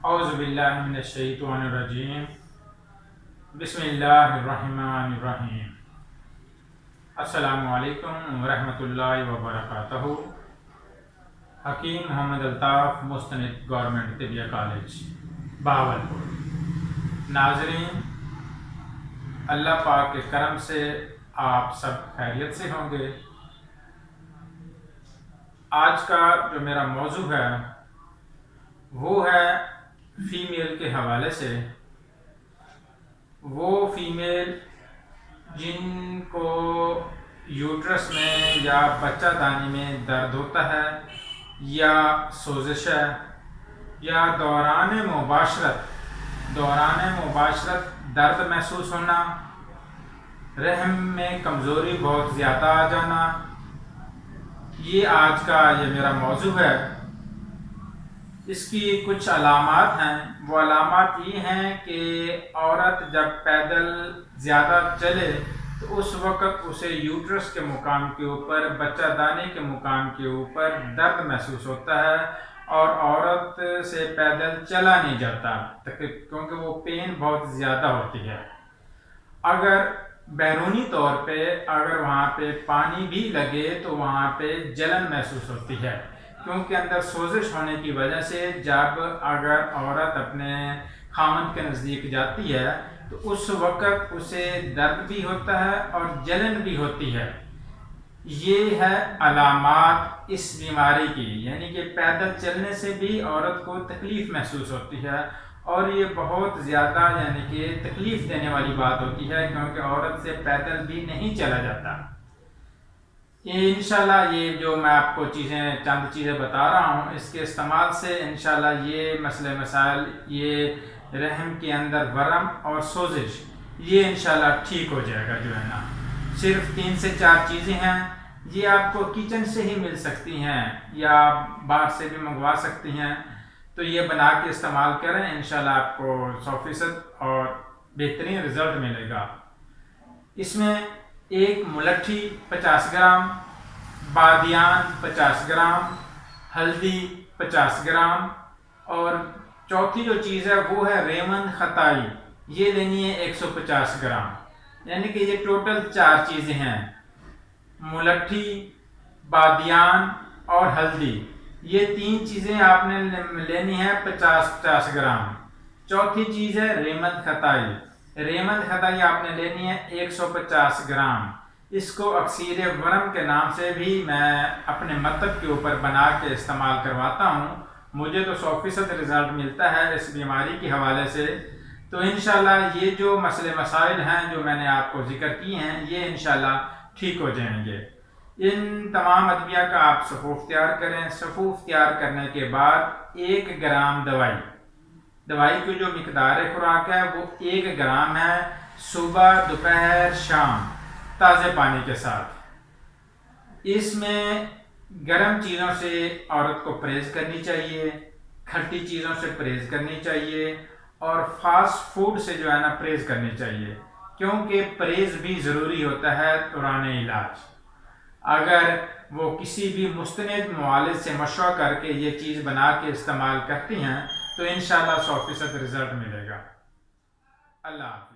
औज़ुबिल्लाहि मिनश्शैतानिर्रजीम बिस्मिल्लाहिर्रहमानिर्रहीम। अस्सलामु अलैकुम वरहमतुल्लाहि वबरकातुहू। हकीम मोहम्मद अल्ताफ़ मुस्तनिद गवर्नमेंट तिबिया कॉलेज बहावलपुर। नाज़रीन, अल्लाह पाक के करम से आप सब खैरियत से होंगे। आज का जो मेरा मौजू है वो है फीमेल के हवाले से। वो फीमेल जिनको यूट्रस में या बच्चा दानी में दर्द होता है या सोजिश है या दौरान मुबाशरत दर्द महसूस होना, रहम में कमज़ोरी बहुत ज़्यादा आ जाना, ये आज का ये मेरा मौजू है। इसकी कुछ अलामात हैं। वो अलामात ये हैं कि औरत जब पैदल ज़्यादा चले तो उस वक़्त उसे यूट्रस के मुकाम के ऊपर, बच्चा दाने के मुकाम के ऊपर दर्द महसूस होता है और औरत से पैदल चला नहीं जाता क्योंकि वो पेन बहुत ज़्यादा होती है। अगर बैरूनी तौर पे अगर वहाँ पे पानी भी लगे तो वहाँ पे जलन महसूस होती है, क्योंकि अंदर सोजिश होने की वजह से जब अगर औरत अपने खामद के नज़दीक जाती है तो उस वक़्त उसे दर्द भी होता है और जलन भी होती है। ये है अलामात इस बीमारी की, यानी कि पैदल चलने से भी औरत को तकलीफ़ महसूस होती है और ये बहुत ज़्यादा यानी कि तकलीफ़ देने वाली बात होती है, क्योंकि औरत से पैदल भी नहीं चला जाता। इंशाल्लाह ये जो मैं आपको चंद चीज़ें बता रहा हूँ, इसके इस्तेमाल से इंशाल्लाह ये मसले मसाइल, ये रहम के अंदर वरम और सोजिश, ये इंशाल्लाह ठीक हो जाएगा। जो है ना, सिर्फ 3 से 4 चीज़ें हैं। ये आपको किचन से ही मिल सकती हैं या बाहर से भी मंगवा सकती हैं। तो ये बना के इस्तेमाल करें, इंशाल्लाह आपको 100% और बेहतरीन रिज़ल्ट मिलेगा। इसमें एक मुलट्ठी 50 ग्राम, बादियान 50 ग्राम, हल्दी 50 ग्राम और चौथी जो चीज़ है वो है रेमन खताई, ये लेनी है 150 ग्राम। यानी कि ये टोटल 4 चीज़ें हैं, मुलट्ठी, बादियान और हल्दी। ये 3 चीज़ें आपने लेनी है 50-50 ग्राम। चौथी चीज़ है रेमन खताई। रेमन खताई आपने लेनी है 150 ग्राम। इसको अक्सीर वरम के नाम से भी मैं अपने मतब के ऊपर बना के इस्तेमाल करवाता हूँ। मुझे तो 100% रिज़ल्ट मिलता है इस बीमारी के हवाले से। तो इंशाल्लाह ये जो मसले मसाइल हैं जो मैंने आपको जिक्र किए हैं, ये इंशाल्लाह ठीक हो जाएंगे। इन तमाम अदविया का आप सफ़ूफ़ तैयार करें। सफ़ूफ़ तैयार करने के बाद 1 ग्राम दवाई की जो मिकदार खुराक है वो 1 ग्राम है, सुबह दोपहर शाम ताज़े पानी के साथ। इसमें गर्म चीज़ों से औरत को परहेज़ करनी चाहिए, खट्टी चीज़ों से परहेज़ करनी चाहिए और फास्ट फूड से जो है ना परहेज़ करनी चाहिए, क्योंकि परहेज़ भी ज़रूरी होता है दौरान इलाज। अगर वो किसी भी मुस्तनिद मुआलिज से मशवरा करके ये चीज़ बना के इस्तेमाल करती हैं तो इंशाल्लाह 100% रिज़ल्ट मिलेगा। अल्लाह।